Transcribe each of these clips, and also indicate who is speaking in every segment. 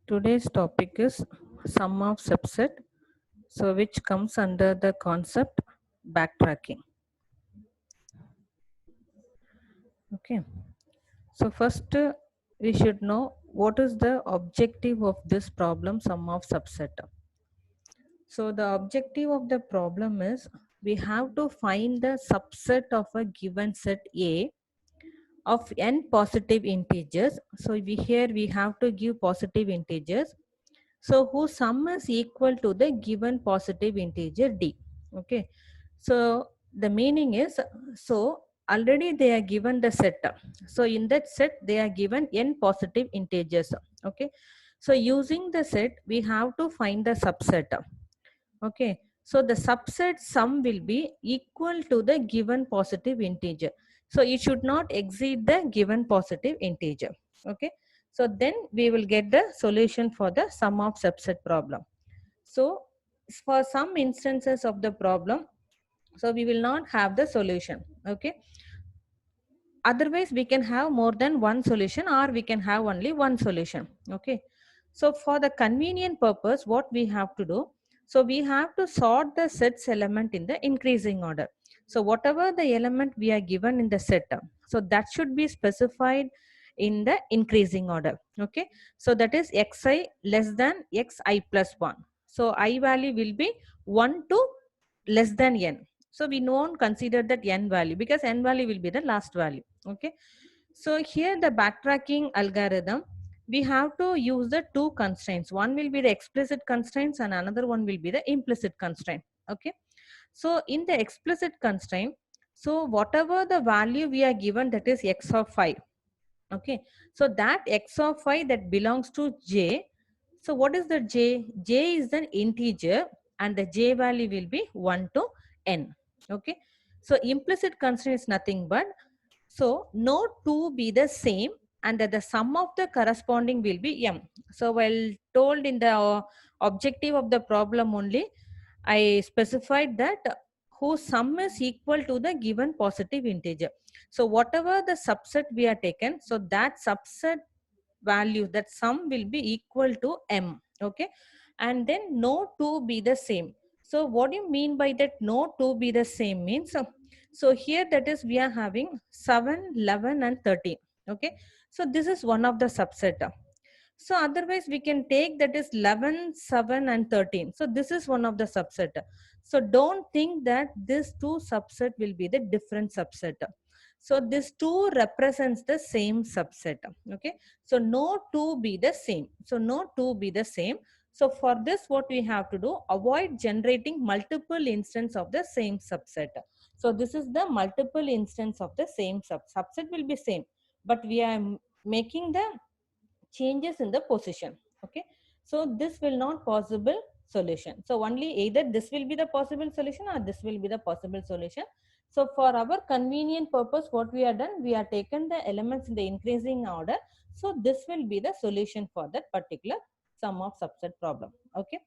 Speaker 1: Today's topic is sum of subset, so which comes under the concept backtracking. Okay, so first we should know what is the objective of this problem sum of subset. So the objective of the problem is we have to find the subset of a given set A of n positive integers. So we have to give positive integers, so whose sum is equal to the given positive integer d. Okay, so the meaning is, so already they are given the set, so in that set they are given n positive integers. Okay, so using the set we have to find the subset. Okay, so the subset sum will be equal to the given positive integer, so it should not exceed the given positive integer. Okay, so then we will get the solution for the sum of subset problem. So for some instances of the problem, so we will not have the solution. Okay, otherwise we can have more than one solution or we can have only one solution. Okay, so for the convenient purpose what we have to do, so we have to sort the sets element in the increasing order. So whatever the element we are given in the set, so that should be specified in the increasing order. Okay, so that is xi less than xi plus 1, so I value will be 1 to less than n. So we don't consider that n value because n value will be the last value. Okay, so here the backtracking algorithm, we have to use the two constraints. One will be the explicit constraints and another one will be the implicit constraint. Okay, so in the explicit constraint, so whatever the value we are given, that is x of 5. Okay, so that x of 5 that belongs to j. So what is the j? J is an integer and the j value will be 1 to n. Okay, so implicit constraint is nothing but, so no two be the same and that the sum of the corresponding will be m. So while told in the objective of the problem only, I specified that whose sum is equal to the given positive integer. So whatever the subset we are taken, so that subset value, that sum will be equal to m. Okay, and then no two be the same. So what do you mean by that no two be the same means? So here that is we are having 7, 11 and 13. Okay, so this is one of the subset. So otherwise we can take that is 11, 7 and 13. So this is one of the subset. So don't think that this two subset will be the different subset. So this two represents the same subset. Okay, so no two be the same. So no two be the same. So for this what we have to do, avoid generating multiple instance of the same subset. So this is the multiple instance of the same subset will be same, but we are making the changes in the position. Okay, so this will not possible solution. So only either this will be the possible solution or this will be the possible solution. So for our convenient purpose what we are done, we are taken the elements in the increasing order, so this will be the solution for that particular sum of subset problem. Okay,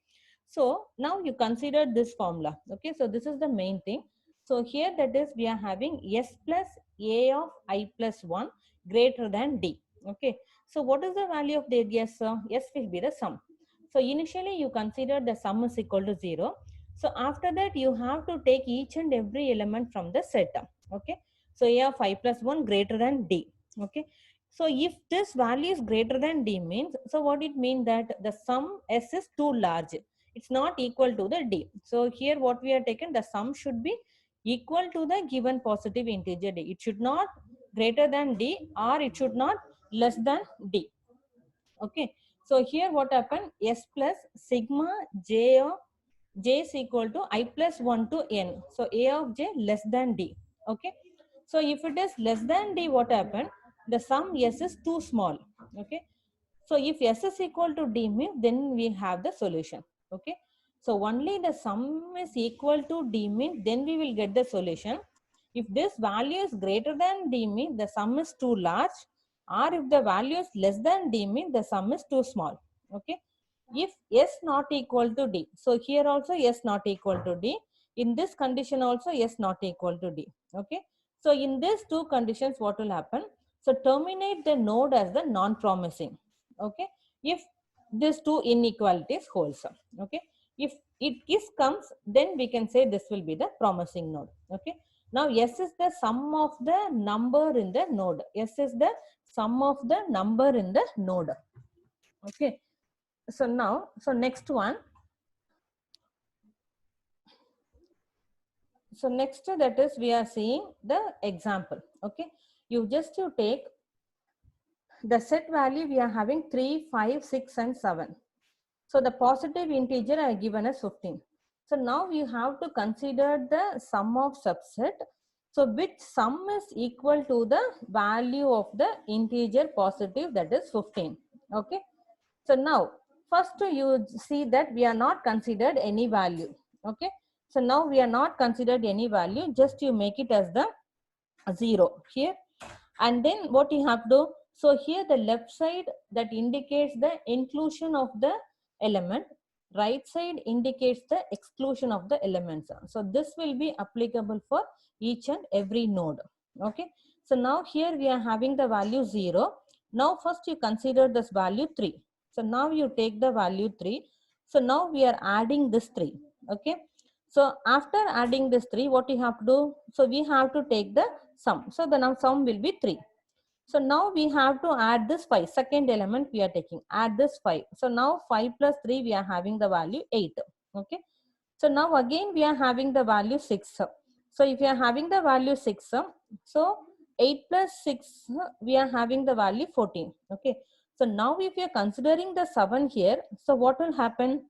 Speaker 1: so now you consider this formula. Okay, so this is the main thing. So here that is we are having s plus a of I plus 1 greater than d. Okay, so what is the value of the s? S will be the sum. So initially you consider the sum is equal to 0. So after that you have to take each and every element from the set. Okay, so a of I plus 1 greater than d. Okay, so if this value is greater than d means, so what it means that the sum s is too large. It's not equal to the d. So here what we are taken, the sum should be equal to the given positive integer d. It should not greater than d or it should not less than d. Okay, so here what happened, s plus sigma j of j is equal to I plus 1 to n. So a of j less than d. Okay, so if it is less than d, what happened, the sum s is too small. Okay, so if s is equal to d means then we have the solution. Okay, so only the sum is equal to d means then we will get the solution. If this value is greater than d means the sum is too large, or if the value is less than d means the sum is too small. Okay, if s not equal to d, so here also s not equal to d, in this condition also s not equal to d. Okay, so in these two conditions what will happen, so terminate the node as the non-promising. Okay, if these two inequalities holds. Okay, if it is comes, then we can say this will be the promising node. Okay, now S is the sum of the number in the node. S is the sum of the number in the node. Okay, so now, so next one, so next that is we are seeing the example. Okay, you take the set value, we are having 3, 5, 6 and 7. So the positive integer I given as 15. So now you have to consider the sum of subset. So which sum is equal to the value of the integer positive, that is 15. Okay. So now first you see that we are not considered any value. Okay. So now we are not considered any value, just you make it as the 0 here. And then what you have to, so here the left side that indicates the inclusion of the element, right side indicates the exclusion of the elements. So this will be applicable for each and every node. Okay, so now here we are having the value 0. Now first you consider this value 3. So now you take the value 3. So now we are adding this 3. Okay, so after adding this 3, what you have to do, so we have to take the sum. So the now sum will be 3. So now we have to add this 5. Second element we are taking. Add this 5. So now 5 plus 3 we are having the value 8. Okay. So now again we are having the value 6. So if you are having the value 6, so 8 plus 6 we are having the value 14. Okay. So now if you are considering the 7 here, so what will happen?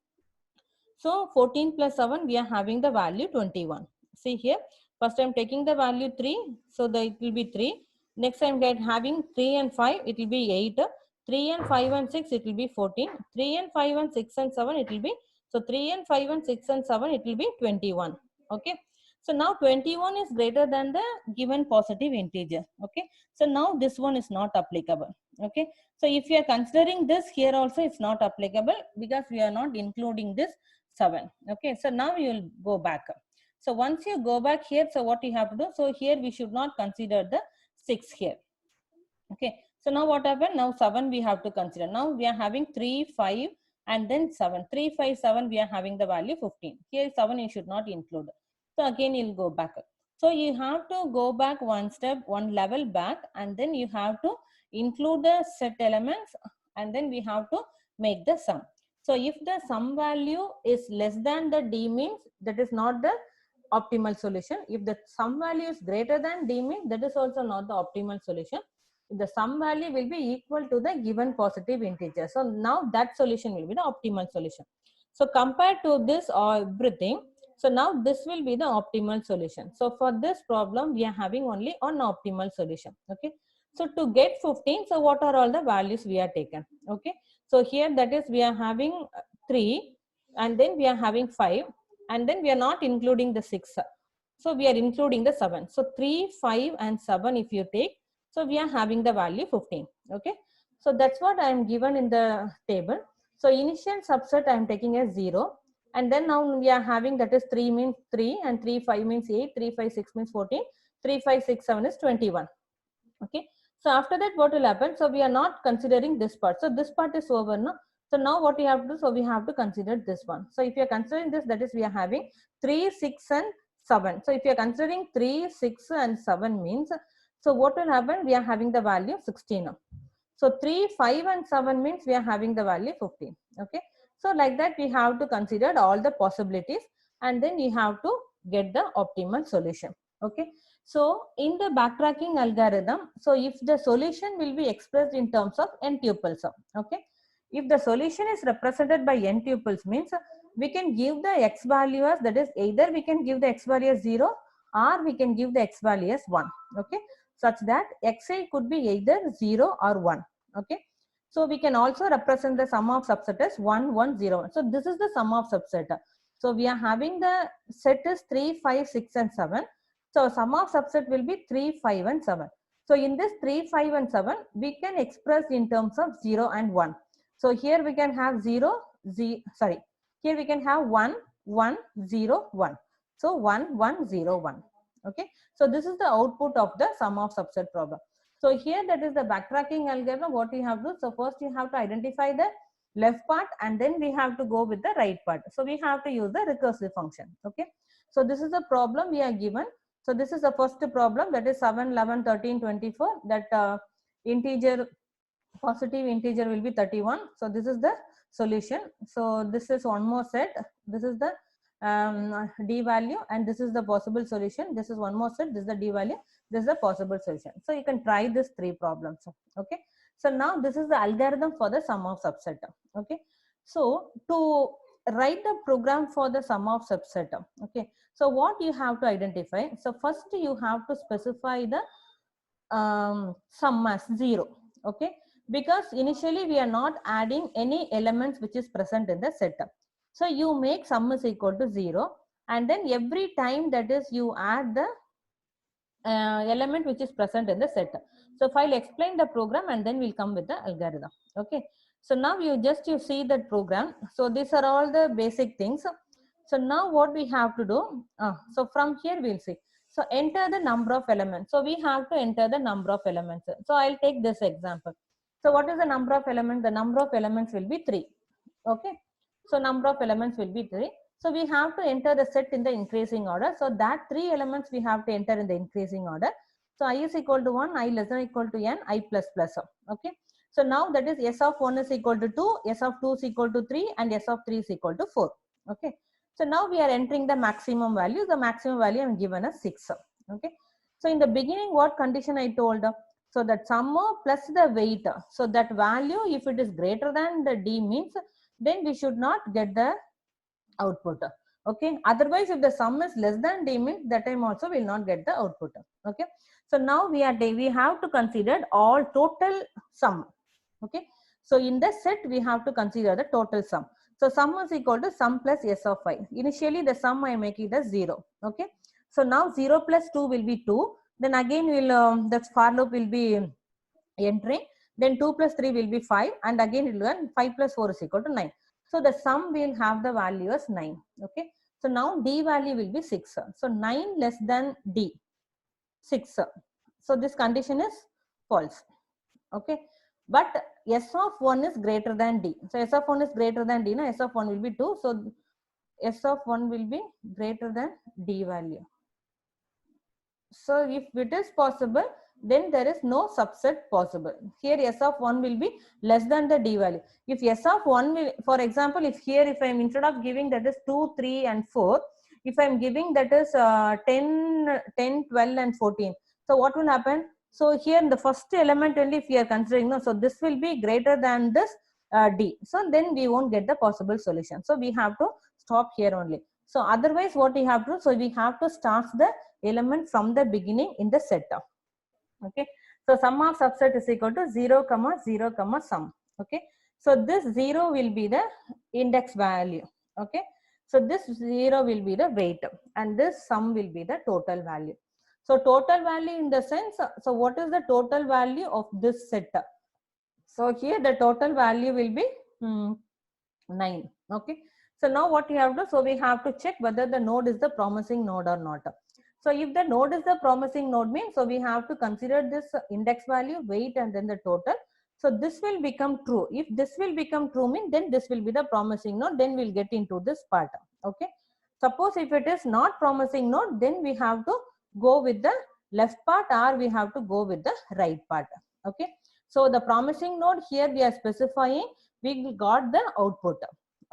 Speaker 1: So 14 plus 7 we are having the value 21. See here, first I am taking the value 3, so it will be 3. Next I am having 3 and 5, it will be 8. 3 and 5 and 6, it will be 14. 3 and 5 and 6 and 7, it will be, so 3 and 5 and 6 and 7, it will be 21. Okay. So now 21 is greater than the given positive integer. Okay. So now this one is not applicable. Okay. So if you are considering this here also, it's not applicable because we are not including this 7. Okay, so now you will go back. So once you go back here, so what you have to do, so here we should not consider the 6 here. Okay, so now what happened? Now 7 we have to consider. Now we are having 3, 5 and then 7. 3, 5, 7 we are having the value 15. Here 7 you should not include. So again you'll go back. So you have to go back one step, one level back, and then you have to include the set elements, and then we have to make the sum. So if the sum value is less than the D means, that is not the optimal solution. If the sum value is greater than D means, that is also not the optimal solution. The sum value will be equal to the given positive integer. So now that solution will be the optimal solution. So compared to this or everything, so now this will be the optimal solution. So for this problem, we are having only one optimal solution. Okay. So to get 15, so what are all the values we are taken? Okay. So here that is we are having 3 and then we are having 5 and then we are not including the 6. So we are including the 7. So 3, 5 and 7 if you take, so we are having the value 15. Okay. So that's what I am given in the table. So initial subset I am taking as 0. And then now we are having that is 3 means 3 and 3, 5 means 8, 3, 5, 6 means 14, 3, 5, 6, 7 is 21. Okay. So after that what will happen? So we are not considering this part. So this part is over now. So now what we have to do? So we have to consider this one. So if you are considering this, that is we are having 3, 6 and 7. So if you are considering 3, 6 and 7 means, so what will happen? We are having the value 16. So 3, 5 and 7 means we are having the value 15. Okay. So like that we have to consider all the possibilities and then we have to get the optimal solution. Okay. So in the backtracking algorithm, so if the solution will be expressed in terms of n tuples. Okay. If the solution is represented by n tuples means we can give the x value as, that is either we can give the x value as 0 or we can give the x value as 1. Okay. Such that xi could be either 0 or 1. Okay. So we can also represent the sum of subset as 1, 1, 0. So this is the sum of subset. So we are having the set is 3, 5, 6 and 7. So sum of subset will be 3, 5 and 7. So in this 3, 5 and 7, we can express in terms of 0 and 1. So here we can have 0, here we can have 1, 1, 0, 1. So 1, 1, 0, 1. Okay. So this is the output of the sum of subset problem. So here that is the backtracking algorithm. What you have to do? So first you have to identify the left part, and then we have to go with the right part. So we have to use the recursive function. Okay, so this is the problem we are given. So this is the first problem, that is 7, 11, 13, 24, that integer, positive integer will be 31. So this is the solution. So this is one more set. This is the d value, and this is the possible solution. This is one more set. This is the d value. This is the possible solution. So you can try this 3 problems. Okay. So now this is the algorithm for the sum of subset. Okay. So to write the program for the sum of subset. Okay. So what you have to identify? So first you have to specify the sum as 0. Okay, because initially we are not adding any elements which is present in the set. So you make sum is equal to 0, and then every time that is you add the element which is present in the set. So I'll explain the program and then we'll come with the algorithm. Okay, so now you see that program. So these are all the basic things. So now what we have to do, so from here we'll see. So enter the number of elements. So we have to enter the number of elements. So I'll take this example. So what is the number of elements? The number of elements will be 3. Okay, so number of elements will be 3. So we have to enter the set in the increasing order. So that 3 elements we have to enter in the increasing order. So I is equal to 1, I less than or equal to n, I plus plus. Okay. So now that is s of 1 is equal to 2, s of 2 is equal to 3, and s of 3 is equal to 4. Okay. So now we are entering the maximum value. The maximum value I am given as 6. Okay. So in the beginning, what condition I told? So that sum plus the weight. So that value, if it is greater than the d means, then we should not get the output. Okay, otherwise if the sum is less than d means that time also will not get the output. Okay, so now we have to consider all total sum. Okay, so in the set we have to consider the total sum. So sum is equal to sum plus s of I. Initially the sum I make it as 0. Okay, so now 0 plus 2 will be 2. Then again will that for loop will be entering. Then 2 plus 3 will be 5, and again it will be 5 plus 4 is equal to 9. So the sum will have the value as 9. Okay. So now d value will be 6. So 9 less than d, 6. So this condition is false. Okay. But s of 1 is greater than d. So s of 1 is greater than d. Now s of 1 will be 2. So s of 1 will be greater than d value. So if it is possible, then there is no subset possible. Here s of 1 will be less than the d value. If s of 1 will, for example, if I am instead of giving that is 2, 3 and 4, if I am giving that is 10, 12 and 14. So what will happen? So here in the first element only if we are considering, no, so this will be greater than this d. So then we won't get the possible solution. So we have to stop here only. So otherwise what we have to, so we have to start the element from the beginning in the set. Okay, so sum of subset is equal to 0, 0, sum. Okay, so this 0 will be the index value. Okay, so this 0 will be the weight, and this sum will be the total value. So total value in the sense, so what is the total value of this set? So here the total value will be 9. Okay, so now what you have to, so we have to check whether the node is the promising node or not. So if the node is the promising node means, so we have to consider this index value, weight, and then the total. So this will become true. If this will become true means, then this will be the promising node. Then we'll get into this part. Okay. Suppose if it is not promising node, then we have to go with the left part or we have to go with the right part. Okay. So the promising node here we are specifying, we got the output.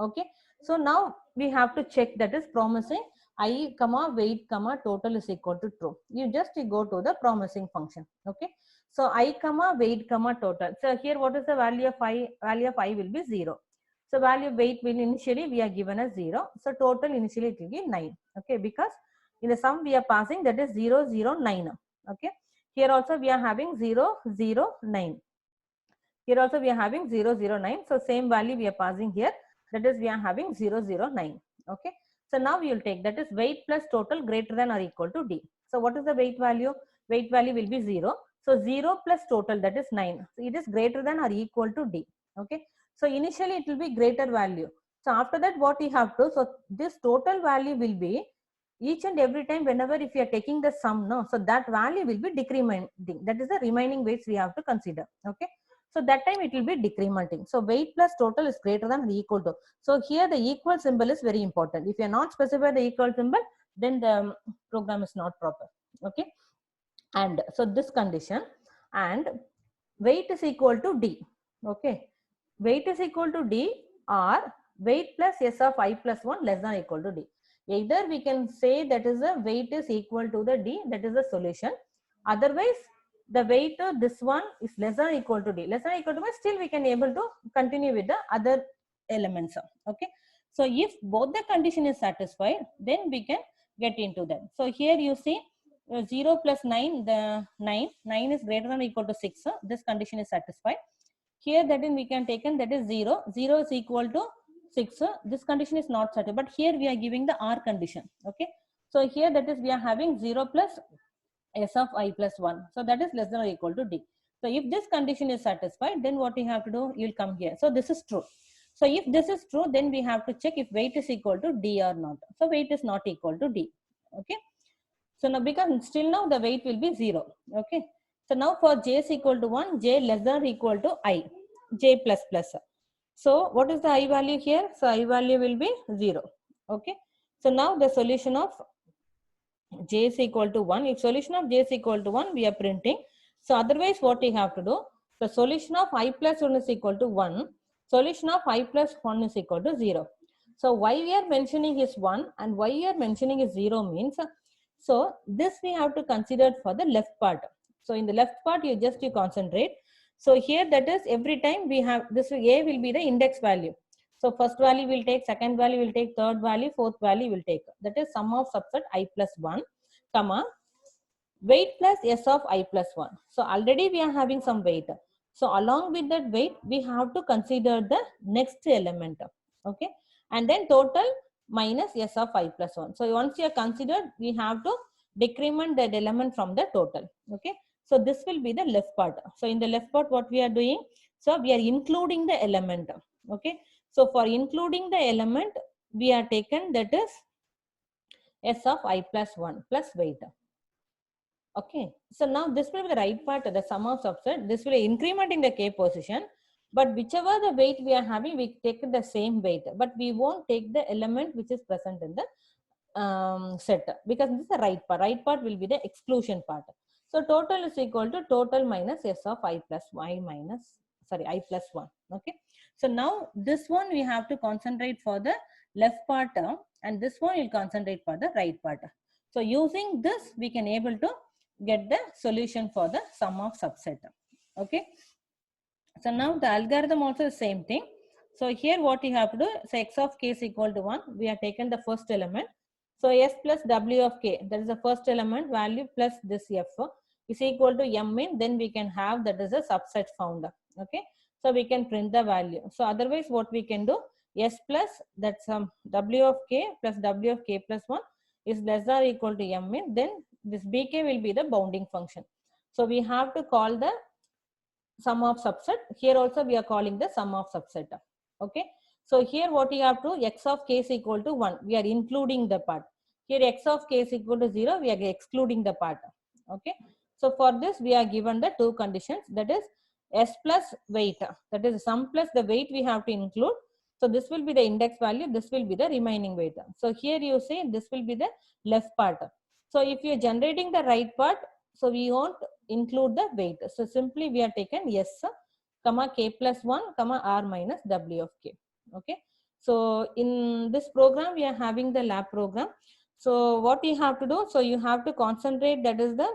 Speaker 1: Okay. So now we have to check that is promising I comma weight comma total is equal to true. You go to the promising function. Okay. So I comma weight comma total. So here what is the value of I? Value of I will be 0. So value of weight will initially we are given as 0. So total initially it will be 9. Okay. Because in the sum we are passing that is 0, 0, 9. Okay. Here also we are having 0, 0, 9. Here also we are having 0, 0, 9. So same value we are passing here. That is we are having 0, 0, 9. Okay. So now we will take that is weight plus total greater than or equal to d. So what is the weight value? Weight value will be 0. So 0 plus total, that is 9. So it is greater than or equal to d. Okay. So initially it will be greater value. So after that what we have to, so this total value will be each and every time whenever if you are taking the sum, no, so that value will be decrementing. That is the remaining weights we have to consider. Okay. So that time it will be decrementing. So weight plus total is greater than or equal to. So here the equal symbol is very important. If you are not specify the equal symbol, then the program is not proper. Okay. And so this condition, and weight is equal to D. Okay. Weight is equal to D, or weight plus S of I plus 1 less than or equal to D. Either we can say that is the weight is equal to the D, that is the solution. Otherwise, the weight of this one is less than or equal to D. Less than or equal to D, still we can able to continue with the other elements. Okay. So if both the condition is satisfied, then we can get into them. So here you see 0 plus 9, the 9 is greater than or equal to 6. This condition is satisfied. Here that is we can taken that is 0. 0 is equal to 6. This condition is not satisfied, but here we are giving the R condition. Okay. So here that is we are having 0 plus S of I plus 1. So that is less than or equal to D. So if this condition is satisfied, then what you have to do, you will come here. So this is true. So if this is true, then we have to check if weight is equal to D or not. So weight is not equal to D. Okay. So now because still now the weight will be 0. Okay. So now for J is equal to 1, J less than or equal to I, J plus plus. So what is the I value here? So I value will be 0. Okay. So now the solution of J is equal to 1. If solution of J is equal to 1, we are printing. So otherwise what we have to do? The solution of I plus 1 is equal to 1. Solution of I plus 1 is equal to 0. So why we are mentioning is 1 and why we are mentioning is 0 means, so this we have to consider for the left part. So in the left part you concentrate. So here that is every time we have this A will be the index value. So first value will take, second value will take, third value, fourth value will take. That is sum of subset I plus 1, comma, weight plus S of I plus 1. So already we are having some weight. So along with that weight, we have to consider the next element. Okay. And then total minus S of I plus 1. So once you are considered, we have to decrement that element from the total. Okay. So this will be the left part. So in the left part, what we are doing? So we are including the element. Okay. So for including the element, we are taken that is S of I plus 1 plus weight. Okay. So now this will be the right part, the sum of subset. This will increment in the K position. But whichever the weight we are having, we take the same weight. But we won't take the element which is present in the set. Because this is the right part. Right part will be the exclusion part. So total is equal to total minus S of I plus Y minus, sorry, I plus 1. Okay. So now this one we have to concentrate for the left part and this one will concentrate for the right part. So using this, we can able to get the solution for the sum of subset. Okay. So now the algorithm also the same thing. So here what you have to do, so x of k is equal to 1. We have taken the first element. So s plus w of k, that is the first element value plus this f is equal to m in, then we can have that is a subset found. Okay. So we can print the value. So otherwise what we can do, s plus that's w of k plus w of k plus 1 is less than or equal to m in, then this bk will be the bounding function. So we have to call the sum of subset. Here also we are calling the sum of subset. Okay. So here what you have to, x of k is equal to 1. We are including the part. Here x of k is equal to 0. We are excluding the part. Okay. So for this we are given the two conditions, that is s plus weight. That is sum plus the weight we have to include. So this will be the index value. This will be the remaining weight. So here you say this will be the left part. So if you are generating the right part, so we won't include the weight. So simply we are taken s, comma k plus 1, comma r minus w of k. Okay. So in this program, we are having the lab program. So what you have to do, so you have to concentrate, that is the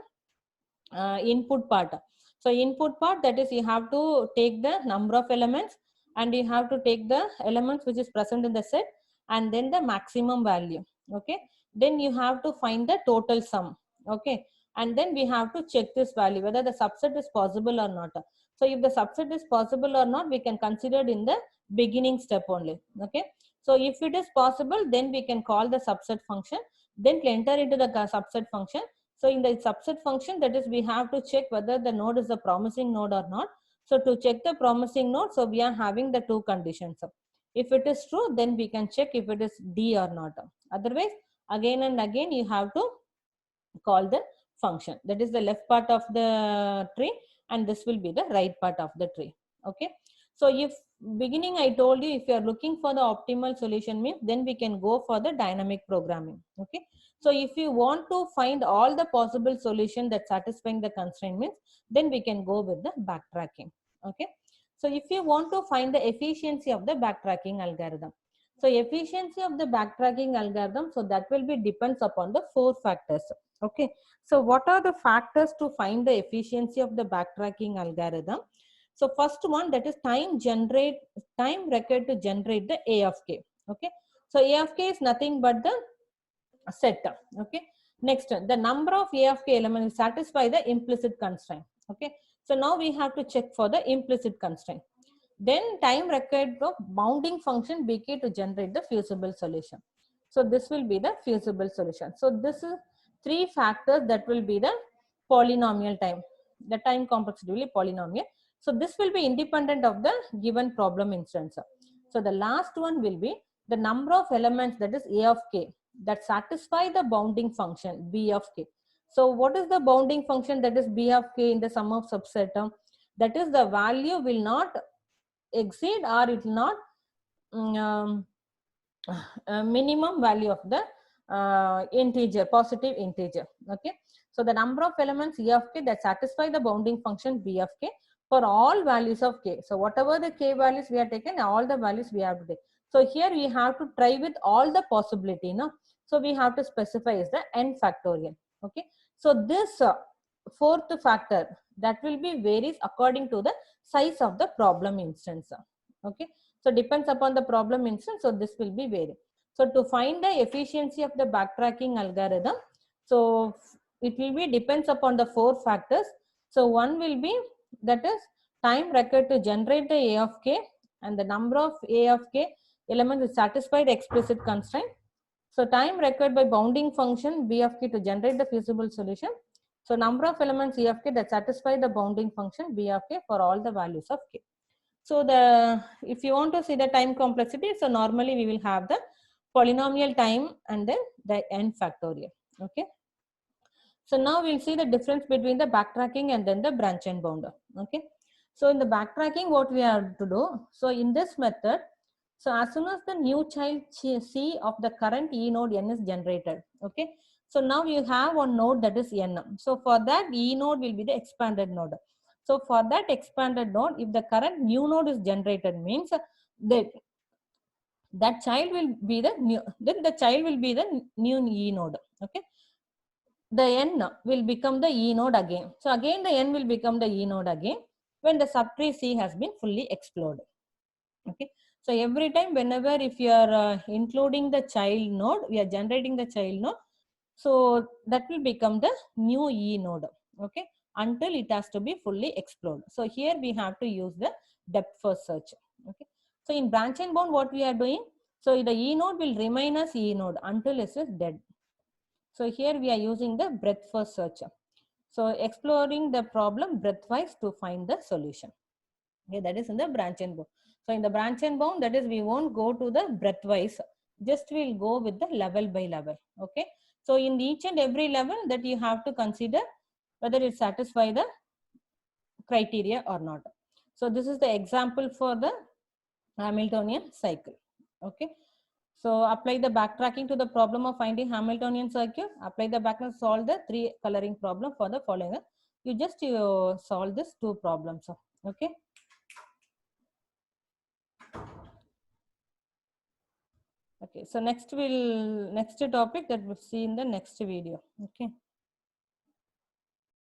Speaker 1: input part. So input part, that is you have to take the number of elements and you have to take the elements which is present in the set and then the maximum value. Okay. Then you have to find the total sum. Okay. And then we have to check this value, whether the subset is possible or not. So if the subset is possible or not, we can consider it in the beginning step only. Okay. So if it is possible, then we can call the subset function, then enter into the subset function. So in the subset function, that is we have to check whether the node is a promising node or not. So to check the promising node, so we are having the two conditions. If it is true, then we can check if it is D or not. Otherwise, again and again, you have to call the function. That is the left part of the tree. and this will be the right part of the tree. Okay. So if beginning I told you, if you are looking for the optimal solution means, then we can go for the dynamic programming. Okay. So if you want to find all the possible solution that satisfying the constraint means, then we can go with the backtracking. Okay. So if you want to find the efficiency of the backtracking algorithm, so efficiency of the backtracking algorithm, so that will be depends upon the 4 factors. Okay. So what are the factors to find the efficiency of the backtracking algorithm? So first one, that is time required to generate the A of k. Okay. So A of k is nothing but the set. Okay. Next, the number of A of k elements satisfy the implicit constraint. Okay. So now we have to check for the implicit constraint. Then time required of bounding function bk to generate the feasible solution. So this will be the feasible solution. So this is 3 factors that will be the polynomial time. The time complexity will be polynomial. So this will be independent of the given problem instance. So the last one will be the number of elements, that is A of k, that satisfy the bounding function B of k. So what is the bounding function, that is B of k in the sum of subset term? That is the value will not exceed or it will not minimum value of the integer, positive integer. Okay. So the number of elements E of k that satisfy the bounding function B of k for all values of k. So whatever the k values we are taken, all the values we have to take. So here we have to try with all the possibility. No? So we have to specify is the n factorial. Okay. So this fourth factor, that will be varies according to the size of the problem instance. Okay. So depends upon the problem instance. So this will be vary. So to find the efficiency of the backtracking algorithm, so it will be depends upon the 4 factors. So one will be, that is time required to generate the A of k, and the number of A of k elements is satisfied explicit constraint. So time required by bounding function B of k to generate the feasible solution. So number of elements E of k that satisfy the bounding function B of k for all the values of k. So the, if you want to see the time complexity, so normally we will have the polynomial time and then the n factorial. Okay. So now we'll see the difference between the backtracking and then the branch and bound. Okay. So in the backtracking, what we have to do, so in this method, so as soon as the new child C of the current E node n is generated. Okay. So now you have one node, that is n. So for that, E node will be the expanded node. So for that expanded node, if the current new node is generated means that child will be the new, then the child will be the new E node. Okay. The n will become the E node again. So again the n will become the E node again when the subtree C has been fully explored. Okay. So every time whenever if you are including the child node, we are generating the child node. So that will become the new E node. Okay. Until it has to be fully explored. So here we have to use the depth first search. Okay. So in branch and bound, what we are doing? So the E node will remain as E node until it is dead. So here we are using the breadth first search. So exploring the problem breadth-wise to find the solution. Okay, that is in the branch and bound. So in the branch and bound, that is we won't go to the breadth-wise. Just we'll go with the level by level. Okay. So in each and every level that you have to consider whether it satisfies the criteria or not. So this is the example for the Hamiltonian cycle. Okay. So apply the backtracking to the problem of finding Hamiltonian circuit. Apply the backtracking, solve the 3 coloring problem for the following. You just solve this 2 problems. Okay. Okay. So next topic that we'll see in the next video. Okay.